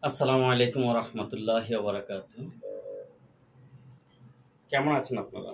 আসসালামু আলাইকুম ওয়া রাহমাতুল্লাহি ওয়া বারাকাতুহু। কেমন আছেন আপনারা?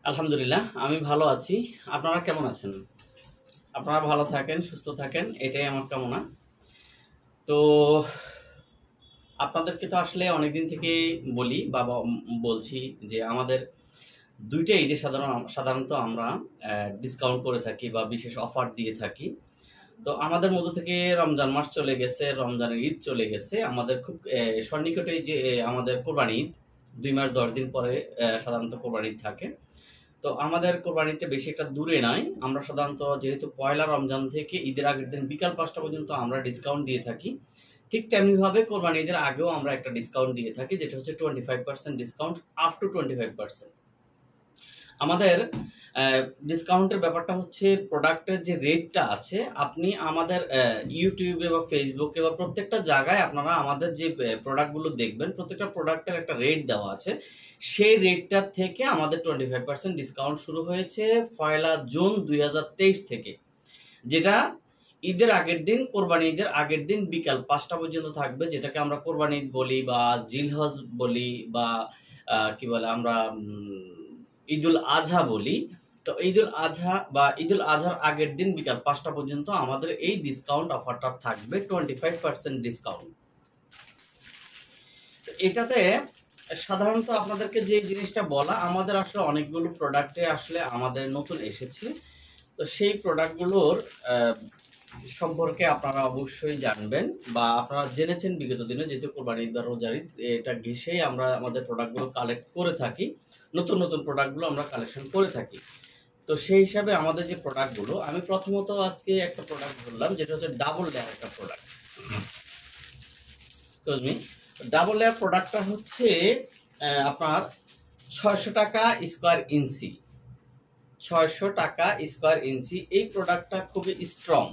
আলহামদুলিল্লাহ আমি ভালো আছি। আপনারা কেমন আছেন? আপনারা ভালো থাকেন, সুস্থ থাকেন, এটাই আমার কামনা। তো আপনাদেরকে তো আসলে অনেকদিন থেকেই বলি বা বলছি যে আমাদের ২ টা ঈদে সাধারণত আমরা ডিসকাউন্ট করে থাকি বা বিশেষ অফার দিয়ে থাকি। তো আমাদের মধ্য থেকে রমজান মাস চলে গেছে, রমজানের ঈদ চলে গেছে। আমাদের খুব সন্নিকটেই যে আমাদের কোরবানি ঈদ ২ মাস ১০ দিন পরে সাধারণত কোরবানি ঈদ থাকে। তো আমাদের কোরবানিটা বেশি একটা দূরে নয়। আমরা সাধারণত যেহেতু পয়লা রমজান থেকে ঈদের আগের দিন বিকাল ৫টা পর্যন্ত আমরা ডিসকাউন্ট দিয়ে থাকি। ঠিক তেমনিভাবে কোরবানি ঈদের আগেও আমরা একটা ডিসকাউন্ট দিয়ে থাকি, যেটা হচ্ছে 25% ডিসকাউন্ট আপ টু 25%। আমাদের ডিসকাউন্টের ব্যাপারটা হচ্ছে প্রোডাক্টের যে রেটটা আছে, আপনি আমাদের ইউটিউবে বা ফেসবুকে বা প্রত্যেকটা জায়গায় আপনারা আমাদের যে প্রোডাক্টগুলো দেখবেন, প্রত্যেকটা প্রোডাক্টের একটা রেট দেওয়া আছে। সেই রেটটা থেকে আমাদের 25% ডিসকাউন্ট শুরু হয়েছে 1 জুন 2023 থেকে, যেটা ঈদের আগের দিন, কোরবানি ঈদের আগের দিন বিকাল 5টা পর্যন্ত থাকবে, যেটাকে আমরা কোরবানি ঈদ বলি বা জিলহজ বলি বা কি বলে আমরা ঈদুল আজহা বলি। তো ঈদুল আজহা বা ঈদুল আজহার আগের দিন বিকাল 5টা পর্যন্ত আমাদের এই ডিসকাউন্ট অফারটা থাকবে 25% ডিসকাউন্ট। এটাতে সাধারণত আপনাদেরকে যে জিনিসটা বলা, আমাদের আসলে অনেকগুলো প্রোডাক্টে আসলে আমাদের নতুন এসেছে। তো সেই প্রোডাক্টগুলোর সম্পর্কে আপনারা অবশ্যই জানবেন বা আপনারা জেনেছেন বিগত দিনে, যেহেতু কোরবানি ঈদ বা রোজার ঈদ এটা ঘেঁষেই আমরা আমাদের প্রোডাক্টগুলো কালেক্ট করে থাকি, নতুন নতুন প্রোডাক্টগুলো আমরা কালেকশন করে থাকি। তো সেই হিসাবে আমাদের যে প্রোডাক্টগুলো, আমি প্রথমত আজকে একটা প্রোডাক্ট বললাম, যেটা হচ্ছে ডাবল লেয়ার একটা প্রোডাক্ট। ডাবল লেয়ার প্রোডাক্টটা হচ্ছে আপনার ৬০০ টাকা স্কোয়ার ইঞ্চি। ৬০০ টাকা স্কোয়ার ইঞ্চি। এই প্রোডাক্টটা খুবই স্ট্রং।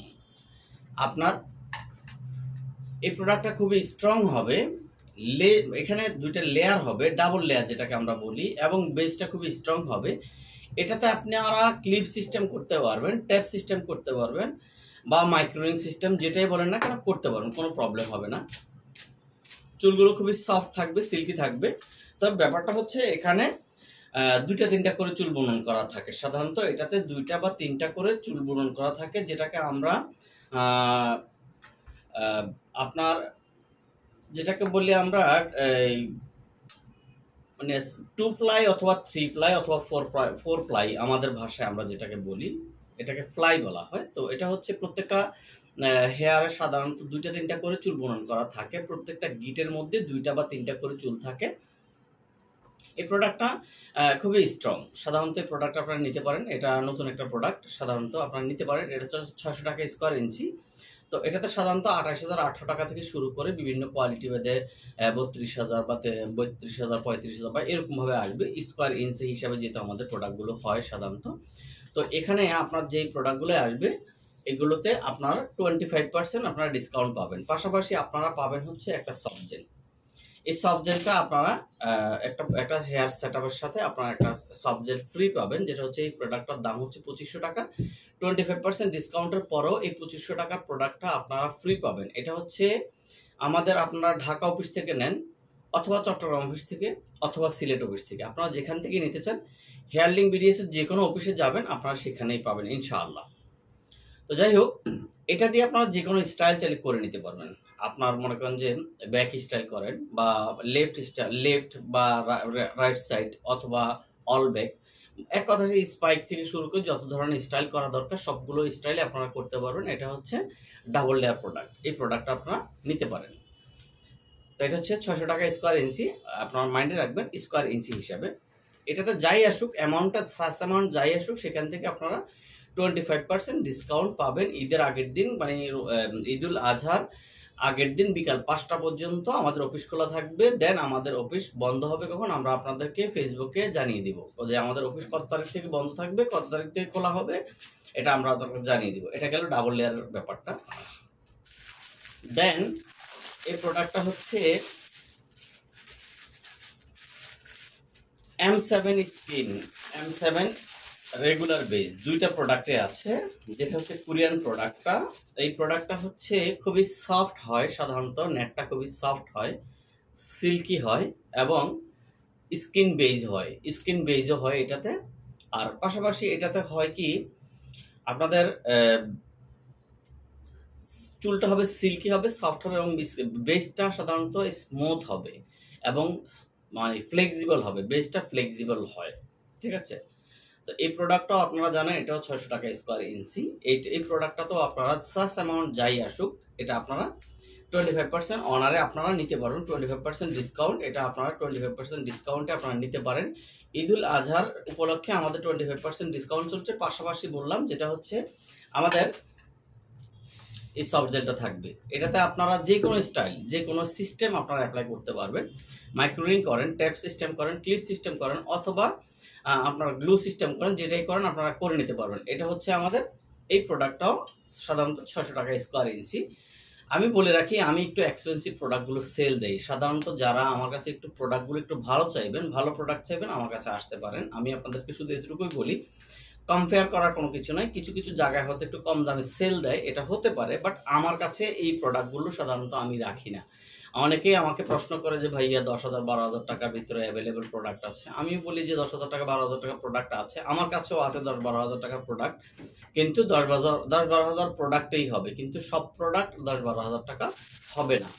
আপনার এই প্রোডাক্টটা খুবই স্ট্রং হবে। এখানে 2টা লেয়ার হবে, ডাবল লেয়ার যেটাকে আমরা বলি, এবং বেসটা খুবই স্ট্রং হবে। এটাতে আপনারা ক্লিপ সিস্টেম করতে পারবেন, ট্যাপ সিস্টেম করতে পারবেন বা মাইক্রোইং সিস্টেম যেটাই বলেন না কেন করতে পারবেন, কোনো প্রবলেম হবে না। চুলগুলো খুবই সফট থাকবে, সিল্কি থাকবে। তবে ব্যাপারটা হচ্ছে এখানে 2টা 3টা করে চুল বুনন করা থাকে। সাধারণত এটাতে 2টা বা 3টা করে চুল বুনন করা থাকে, যেটাকে আমরা আপনার যেটাকে বলি আমরা মানে 2 ফ্লাই অথবা 3 ফ্লাই অথবা 4 ফ্লাই আমাদের ভাষায় আমরা যেটাকে বলি, এটাকে ফ্লাই বলা হয়। তো এটা হচ্ছে প্রত্যেকটা হেয়ারে সাধারণত 2টা 3টা করে চুল বুনন করা থাকে। প্রত্যেকটা গিটের মধ্যে 2টা বা 3টা করে চুল থাকে। এই প্রোডাক্টটা খুবই স্ট্রং। সাধারণত এই প্রোডাক্ট আপনারা নিতে পারেন। এটা নতুন একটা প্রোডাক্ট, সাধারণত আপনারা নিতে পারেন। এটা হচ্ছে ৬০০ টাকা স্কোয়ার ইঞ্চি। তো এটাতে সাধারণত ২৮,৮০০ টাকা থেকে শুরু করে বিভিন্ন কোয়ালিটি ভেদে ৩২,০০০ বা ৩২,০০০, ৩৫,০০০ বা এরকমভাবে আসবে স্কোয়ার ইঞ্চি হিসাবে, যেহেতু আমাদের প্রোডাক্টগুলো হয় সাধারণত। তো এখানে আপনার যেই প্রোডাক্টগুলো আসবে, এগুলোতে আপনার 25% আপনারা ডিসকাউন্ট পাবেন। পাশাপাশি আপনারা পাবেন হচ্ছে একটা সফট জেল। এই সফট জেলটা আপনারা একটা হেয়ার সেটআপের সাথে আপনারা একটা সফট জেল ফ্রি পাবেন, যেটা হচ্ছে এই প্রোডাক্টটার দাম হচ্ছে ২৫০০ টাকা। 25% ডিসকাউন্টের পরেও এই ২৫০০ টাকার প্রোডাক্টটা আপনারা ফ্রি পাবেন। এটা হচ্ছে আমাদের, আপনারা ঢাকা অফিস থেকে নেন অথবা চট্টগ্রাম অফিস থেকে অথবা সিলেট অফিস থেকে, আপনারা যেখান থেকে নিতে চান, হেয়ারলিং বিডিএস এর যে কোনো অফিসে যাবেন, আপনারা সেখানেই পাবেন ইনশাআল্লাহ। তো যাই হোক, এটা দিয়ে আপনারা যে কোনো স্টাইল চাইলে করে নিতে পারবেন। আপনার মনে করেন যে ব্যাক স্টাইল করেন বা লেফট বা রাইট সাইড অথবা অল ব্যাক, এক কথা স্পাইক থেকে শুরু করে যত ধরনের স্টাইল করা দরকার সবগুলো স্টাইলে আপনারা করতে পারবেন। এটা হচ্ছে ডাবল লেয়ার প্রোডাক্ট। এই প্রোডাক্টটা আপনারা নিতে পারেন। তো এটা হচ্ছে ৬০০ টাকা স্কোয়ার ইঞ্চি। আপনার মাইন্ডে রাখবেন স্কোয়ার ইঞ্চি হিসাবে। এটাতে যাই আসুক, অ্যামাউন্টটা সাস অ্যামাউন্ট যাই আসুক, সেখান থেকে আপনারা 25% ডিসকাউন্ট পাবেন ঈদের আগের দিন, মানে ঈদুল আজহার আগের দিন বিকাল 5টা পর্যন্ত আমাদের অফিস খোলা থাকবে। দেন আমাদের অফিস বন্ধ হবে কখন, আমরা আপনাদেরকে ফেসবুকে জানিয়ে দিব যে আমাদের অফিস কত তারিখ থেকে বন্ধ থাকবে, কত তারিখ থেকে খোলা হবে, এটা আমরা আপনাদের জানিয়ে দিব। এটা গেল ডাবল লেয়ার ব্যাপারটা। দেন এই প্রোডাক্টটা হচ্ছে M7 skin. M7 regular base দুইটা প্রোডাক্টে আছে। যেটা হচ্ছে কোরিয়ান প্রোডাক্টটা, এই প্রোডাক্টটা হচ্ছে খুবই সফট হয়, সাধারণত নেটটা খুবই সফট হয়, সিল্কি হয় এবং স্কিন বেজ হয়, স্কিন বেজও হয় এটাতে। আর পাশাপাশি এটাতে হয় কি আপনাদের চুলটা হবে সিল্কি হবে, সফট হবে এবং বেসটা সাধারণত স্মুথ হবে এবং মানে ফ্লেক্সিবল হবে, বেসটা ফ্লেক্সিবল হয়। ঠিক আছে, তো এই প্রোডাক্টটাও আপনারা জানেন এটাও 600 টাকা স্কোয়ার ইঞ্চি। এই প্রোডাক্টটা তো আপনারা সাস অ্যামাউন্ট যাই আসুক এটা আপনারা 25% অনারে আপনারা নিতে পারবেন, 25% ডিসকাউন্ট, এটা আপনারা 25% ডিসকাউন্টে আপনারা নিতে পারেন। ঈদুল আজহার উপলক্ষে আমাদের 25% ডিসকাউন্ট চলছে। পাশাপাশি বললাম যেটা হচ্ছে আমাদের এই সফট জেলটা থাকবে, এটাতে আপনারা যে কোনো স্টাইল যে কোনো সিস্টেম আপনারা অ্যাপ্লাই করতে পারবেন। মাইক্রোরিং করেন, ট্যাপ সিস্টেম করেন, ক্লিপ সিস্টেম করেন অথবা আপনারা গ্লু সিস্টেম করেন, যেটাই করেন আপনারা করে নিতে পারবেন। এটা হচ্ছে আমাদের এই প্রোডাক্টটাও সাধারণত 600 টাকা স্কোয়ার ইঞ্চি। আমি বলে রাখি আমি একটু এক্সপেন্সিভ প্রোডাক্টগুলো সেল দেই। সাধারণত যারা আমার কাছে একটু প্রোডাক্টগুলো একটু ভালো চাইবেন, ভালো প্রোডাক্ট চাইবেন, আমার কাছে আসতে পারেন। আমি আপনাদেরকে শুধু এতটুকুই বলি, কম্পেয়ার করার কোনো কিছু নয়। কিছু কিছু জায়গায় হয়তো একটু কম দামে সেল দেয়, এটা হতে পারে, বাট আমার কাছে এই প্রোডাক্টগুলো সাধারণত আমি রাখি না। অনেকেই আমাকে প্রশ্ন করে যে ভাইয়া 10,000 12,000 টাকার ভিতরে অ্যাভেলেবেল প্রোডাক্ট আছে। আমি বলি যে 10,000 টাকা 12,000 টাকার প্রোডাক্ট আছে, আমার কাছেও আছে 10-12,000 টাকার প্রোডাক্ট, কিন্তু 10-12,000 প্রোডাক্টেই হবে, কিন্তু সব প্রোডাক্ট 10-12,000 টাকা হবে না।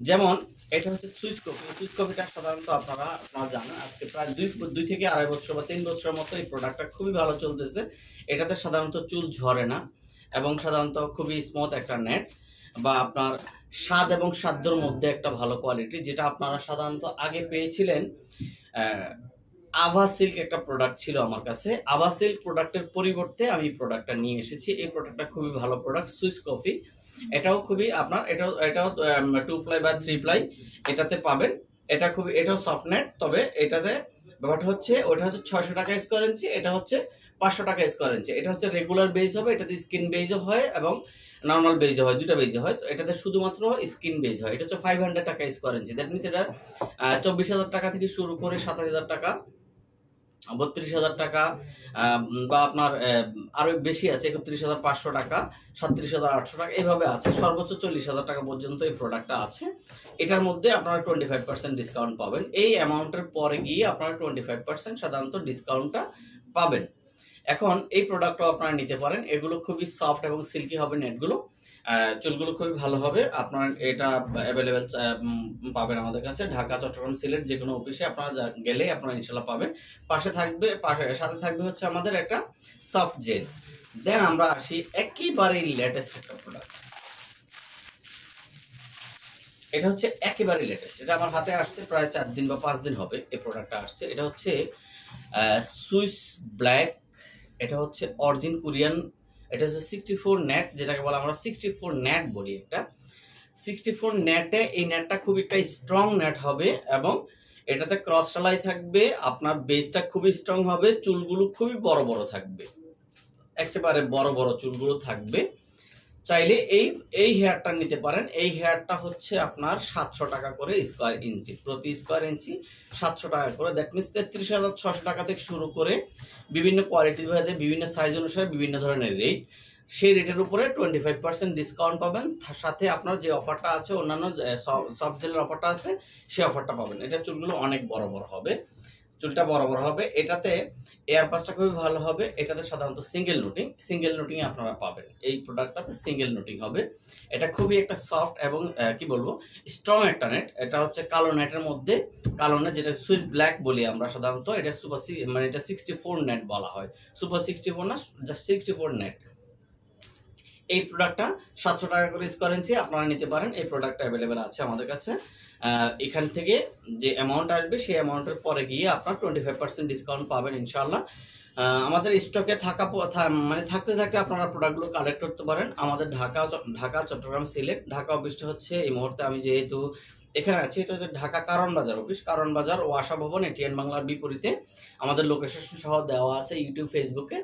যেমন এটা হচ্ছে সুইচ কপি, সুইচ কপিটা সাধারণত আপনারা জানেন আজকে প্রায় 2 থেকে 2.5 বছর বা 3 বছরের মতো এই প্রোডাক্টটা খুবই ভালো চলতেছে। এটাতে সাধারণত চুল ঝরে না এবং সাধারণত খুবই স্মুথ একটা নেট, বা আপনার স্বাদ এবং সাধ্যর মধ্যে একটা ভালো কোয়ালিটি, যেটা আপনারা সাধারণত আগে পেয়েছিলেন। আভা সিল্ক একটা প্রোডাক্ট ছিল আমার কাছে, আভা সিল্ক প্রোডাক্টের পরিবর্তে আমি প্রোডাক্টটা নিয়ে এসেছি। এই প্রোডাক্টটা খুবই ভালো প্রোডাক্ট, সুইচ কফি। এটাও খুবই আপনার এটাও 2 প্লাই বা 3 প্লাই এটাতে পাবেন। এটাও সফট নেট, তবে এটাতে ব্যাপারটা হচ্ছে ওটা হচ্ছে 600 টাকা স্কোয়ার ইঞ্চি, এটা হচ্ছে 500 টাকা স্কোয়ার ইঞ্চি। এটা হচ্ছে রেগুলার বেজ হবে, এটাতে স্কিন বেজও হয় এবং নর্মাল বেজও হয়, দুটা বেজও হয়। তো এটাতে শুধুমাত্র স্কিন বেজ হয়। এটা হচ্ছে 500 টাকা স্কোয়ার ইঞ্চি। দ্যাট মিনস এটা 24,000 টাকা থেকে শুরু করে 27,000 টাকা, 32,000 টাকা, বা আপনার আরো বেশি আছে 31,500 টাকা, 37,800 টাকা, এইভাবে আছে। সর্বোচ্চ 40,000 টাকা পর্যন্ত এই প্রোডাক্টটা আছে। এটার মধ্যে আপনারা 25% ডিসকাউন্ট পাবেন। এই অ্যামাউন্টের পরে গিয়ে আপনারা 25% সাধারণত ডিসকাউন্টটা পাবেন। এখন এই প্রোডাক্টটাও আপনারা নিতে পারেন। এগুলো খুবই সফট এবং সিল্কি হবে, নেটগুলো, চুলগুলো খুবই ভালো হবে। আপনার এটা অ্যাভেলেবেল পাবেন আমাদের কাছে ঢাকা, চট্টগ্রাম, সিলেট যে কোনো অফিসে আপনারা গেলে আপনারা ইনশাল্লাহ পাবেন। সাথে থাকবে হচ্ছে আমাদের একটা সফট জেল। দেন আমরা আসি একেবারেই লেটেস্ট একটা প্রোডাক্ট। এটা হচ্ছে একেবারেই লেটেস্ট, এটা আমার হাতে আসছে প্রায় 4 দিন বা 5 দিন হবে এই প্রোডাক্টটা আসছে। এটা হচ্ছে সুইস ব্ল্যাক, এটা হচ্ছে অরিজিন কোরিয়ান। এটা হচ্ছে 64 নেট, যেটাকে বলা আমরা 64 নেট বলি। একটা 64 নেটে এই নেটটা খুব একটা স্ট্রং নেট হবে এবং এটাতে ক্রস সেলাই থাকবে। আপনার বেসটা খুবই স্ট্রং হবে, চুলগুলো খুবই বড় বড় থাকবে, একেবারে বড় বড় চুলগুলো থাকবে। চাইলে এই হেয়ারটা নিতে পারেন। এই হেয়ারটা হচ্ছে আপনার 700 টাকা করে স্কোয়ার ইঞ্চি, প্রতি স্কোয়ার ইঞ্চি 700 টাকা করে। দ্যাট মিনস 33,600 টাকা থেকে শুরু করে বিভিন্ন কোয়ালিটি ভেদে বিভিন্ন সাইজ অনুসারে বিভিন্ন ধরনের রেট। সেই রেটের উপরে 25% ডিসকাউন্ট পাবেন। সাথে আপনার যে অফারটা আছে, অন্যান্য সফট জেলের অফারটা আছে, সেই অফারটা পাবেন। এটা চুলগুলো অনেক বড় বড় হবে, চুলটা বড় বড় হবে। এটাতে এয়ার পাসটা খুবই ভালো হবে। এটাতে সাধারণত সিঙ্গেল নোটিং আপনারা পাবেন। এই প্রোডাক্টটাতে সিঙ্গেল নোটিং হবে। এটা খুবই একটা সফট এবং কি বলবো স্ট্রং একটা নেট। এটা হচ্ছে কালো নেটের মধ্যে, কালো নেট যেটা সুইস ব্ল্যাক বলি আমরা সাধারণত। এটা মানে এটা 64 নেট বলা হয়, সুপার 64 না, জাস্ট 64 নেট। এই প্রোডাক্টটা 700 টাকা করে স্কোয়ার ইঞ্চি আপনারা নিতে পারেন। এই প্রোডাক্টটা অ্যাভেলেবেল আছে আমাদের কাছে। এখান থেকে যে অ্যামাউন্ট আসবে সেই অ্যামাউন্টের পরে গিয়ে আপনার 25% ডিসকাউন্ট পাবেন ইনশাআল্লাহ। আমাদের স্টকে থাকতে আপনারা প্রোডাক্টগুলো কালেক্ট করতে পারেন। আমাদের ঢাকা, চট্টগ্রাম, সিলেট। ঢাকা অফিসটা হচ্ছে এই মুহূর্তে আমি যেহেতু এখানে আছি, এটা হচ্ছে ঢাকা কারণ বাজার অফিস, কারণ বাজার ও আশা ভবন, এটিএন বাংলার বিপরীতে। আমাদের লোকেশন সহ দেওয়া আছে ইউটিউব, ফেসবুকে।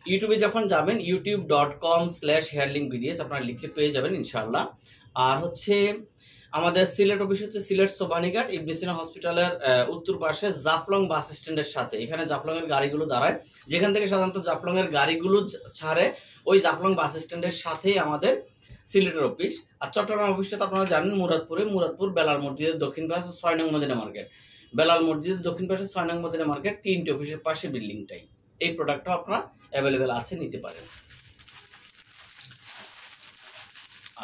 ইউটিউবে যখন যাবেন youtube.com/hairlinkbds আপনারা লিখলে পেয়ে যাবেন ইনশাআল্লাহ। আর হচ্ছে আমাদের সিলেট অফিস হচ্ছে সিলেট সোবানীঘাট ইবনে হসপিটালের উত্তর পাশে জাফলং বাস স্ট্যান্ডের সাথে। এখানে জাফলং এর গাড়িগুলো দাঁড়ায়, যেখান থেকে সাধারণত জাফলং এর গাড়িগুলো ছাড়ে ওই জাফলং বাস স্ট্যান্ডের সাথেই আমাদের সিলেটের অফিস। আর চট্টগ্রাম অফিসটা তো আপনারা জানেন মুরাদপুর বেলাল মসজিদের দক্ষিণ পাশে 6 নং মদিনা মার্কেট, বেলাল মসজিদের দক্ষিণ পাশে 6 নং মদিনা মার্কেট, তিনটে অফিসের পাশে বিল্ডিংটাই। এই প্রোডাক্টটা আপনারা অ্যাভেলেবেল আছে, নিতে পারেন।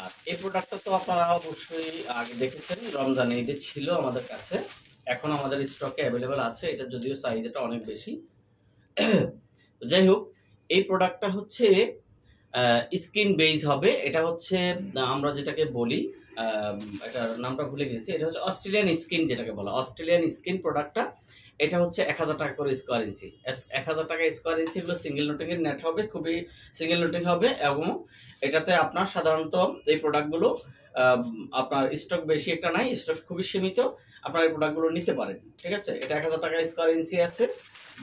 আর এই প্রোডাক্টটা তো আপনারা অবশ্যই আগে দেখেছেন, রমজান ঈদে ছিল আমাদের কাছে, এখন আমাদের স্টকে অ্যাভেলেবেল আছে। এটা যদিও চাহিদাটা অনেক বেশি। যাই হোক, এই প্রোডাক্টটা হচ্ছে স্কিন বেজ হবে। এটা হচ্ছে আমরা যেটাকে বলি, এটার নামটা ভুলে গেছি, এটা হচ্ছে অস্ট্রেলিয়ান স্কিন, যেটাকে বলা অস্ট্রেলিয়ান স্কিন প্রোডাক্টটা। এটা হচ্ছে 1000 টাকা করে স্কোয়ার ইঞ্চি, 1000 টাকা স্কোয়ার ইঞ্চি। এগুলো সিঙ্গেল নোটিং এর নেট হবে, খুবই সিঙ্গেল নোটিং হবে। এবং এটাতে আপনার সাধারণত এই প্রোডাক্টগুলো আপনার স্টক বেশি একটা নাই, স্টক খুবই সীমিত, আপনার এই প্রোডাক্টগুলো নিতে পারেন। ঠিক আছে, এটা 1000 টাকা স্কোয়ার ইঞ্চি আছে,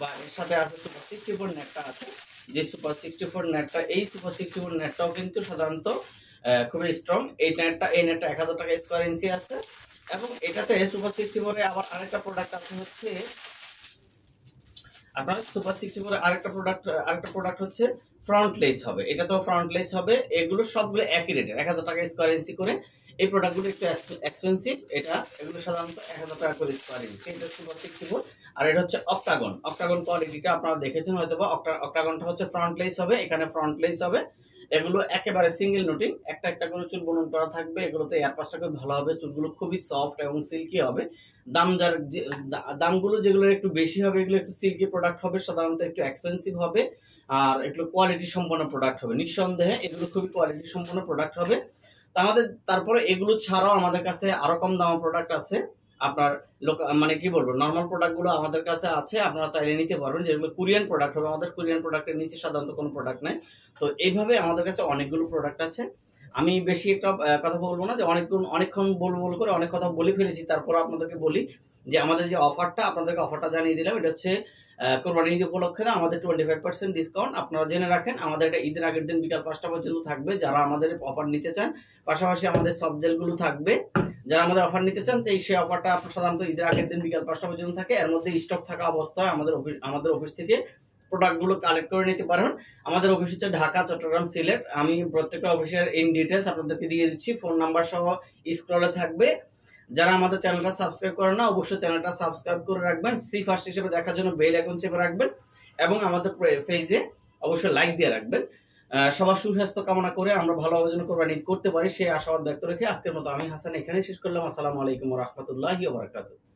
বা এর সাথে আছে সুপার 64 নেটটা আছে। যে সুপার 64 নেটটা, এই সুপার 64 নেটটাও কিন্তু সাধারণত খুবই স্ট্রং। এই নেটটা 1000 টাকা স্কোয়ার ইঞ্চি আছে। এবং এটাতে সুপার 64 এ আবার আরেকটা প্রোডাক্ট আছে, হচ্ছে আপনার সুপার 64 এর আরেকটা প্রোডাক্ট হচ্ছে ফ্রন্ট লেস হবে। এটা তো ফ্রন্ট লেস হবে। এগুলো সবগুলো একই রেটের, 1000 টাকা স্কোয়ার ইঞ্চি করে। এই প্রোডাক্টগুলো একটু এক্সপেন্সিভ, এগুলো সাধারণত 1000 টাকা করে স্কোয়ার ইঞ্চি। এটা সুপার 64। আর এটা হচ্ছে অক্টাগন কোয়ালিটিটা আপনারা দেখেছেন হয়তো বা। অক্টাগনটা হচ্ছে ফ্রন্ট লেস হবে, এখানে ফ্রন্ট লেস হবে। এগুলো একেবারে সিঙ্গেল নোটিং, একটা করে চুল বুনন করা থাকবে। এগুলোতে এয়ার পাসটা খুব ভালো হবে, চুলগুলো খুবই সফট এবং সিল্কি হবে। দামগুলো যেগুলো একটু বেশি হবে, এগুলো একটু সিল্কি প্রোডাক্ট হবে, সাধারণত একটু এক্সপেন্সিভ হবে। আর একটু কোয়ালিটি সম্পন্ন প্রোডাক্ট হবে, নিঃসন্দেহে এগুলো খুবই কোয়ালিটি সম্পন্ন প্রোডাক্ট হবে। তারপরে এগুলো ছাড়াও আমাদের কাছে আরো কম দামের প্রোডাক্ট আছে। আপনার মানে কি বলবো, নর্মাল প্রোডাক্ট গুলো আমাদের কাছে আছে, আপনারা চাইলে নিতে পারবেন। যেগুলো কোরিয়ান প্রোডাক্ট হবে, আমাদের কোরিয়ান প্রোডাক্টের নিচে সাধারণত কোনো প্রোডাক্ট নাই। তো এইভাবে আমাদের কাছে অনেকগুলো প্রোডাক্ট আছে। আমি বেশি একটা কথা বলবো না, যে অনেকক্ষণ বলবো করে অনেক কথা বলে ফেলেছি। তারপর আপনাদেরকে বলি যে আমাদের যে অফারটা, আপনাদেরকে অফারটা জানিয়ে দিলাম। এটা হচ্ছে কোরবানি ঈদ উপলক্ষে না আমাদের 25% ডিসকাউন্ট। আপনারা জেনে রাখেন, আমাদের এটা ঈদের আগের দিন বিকাল 5টা পর্যন্ত থাকবে। যারা আমাদের অফার নিতে চান, পাশাপাশি আমাদের সব জেলগুলো থাকবে। যারা আমাদের অফার নিতে চান, তো সেই অফারটা আপনার সাধারণত ঈদের আগের দিন বিকাল 5টা পর্যন্ত থাকে। এর মধ্যে স্টক থাকা অবস্থায় আমাদের অফিস থেকে প্রোডাক্টগুলো কালেক্ট করে নিতে পারেন। আমাদের অফিস হচ্ছে ঢাকা, চট্টগ্রাম, সিলেট। আমি প্রত্যেকটা অফিসের ইন ডিটেলস আপনাদেরকে দিয়ে দিচ্ছি, ফোন নাম্বার সহ স্ক্রলে থাকবে। যারা আমাদের চ্যানেলটা সাবস্ক্রাইব করেন না, অবশ্যই চ্যানেলটা সাবস্ক্রাইব করে রাখবেন। সি ফার্স্ট হিসেবে দেখার জন্য বেল আইকন চেপে রাখবেন, এবং আমাদের পেজে অবশ্যই লাইক দিয়ে রাখবেন। সবার সুস্বাস্থ্য কামনা করে আমরা ভালোভাবে যেন কোরবানি ঈদ করতে পারি, সেই আশাবাদ ব্যক্ত রেখে আজকের মতো আমি হাসান এখানেই শেষ করলাম। আসসালামু আলাইকুম ওয়া রাহমাতুল্লাহি ওয়া বারাকাতুহু।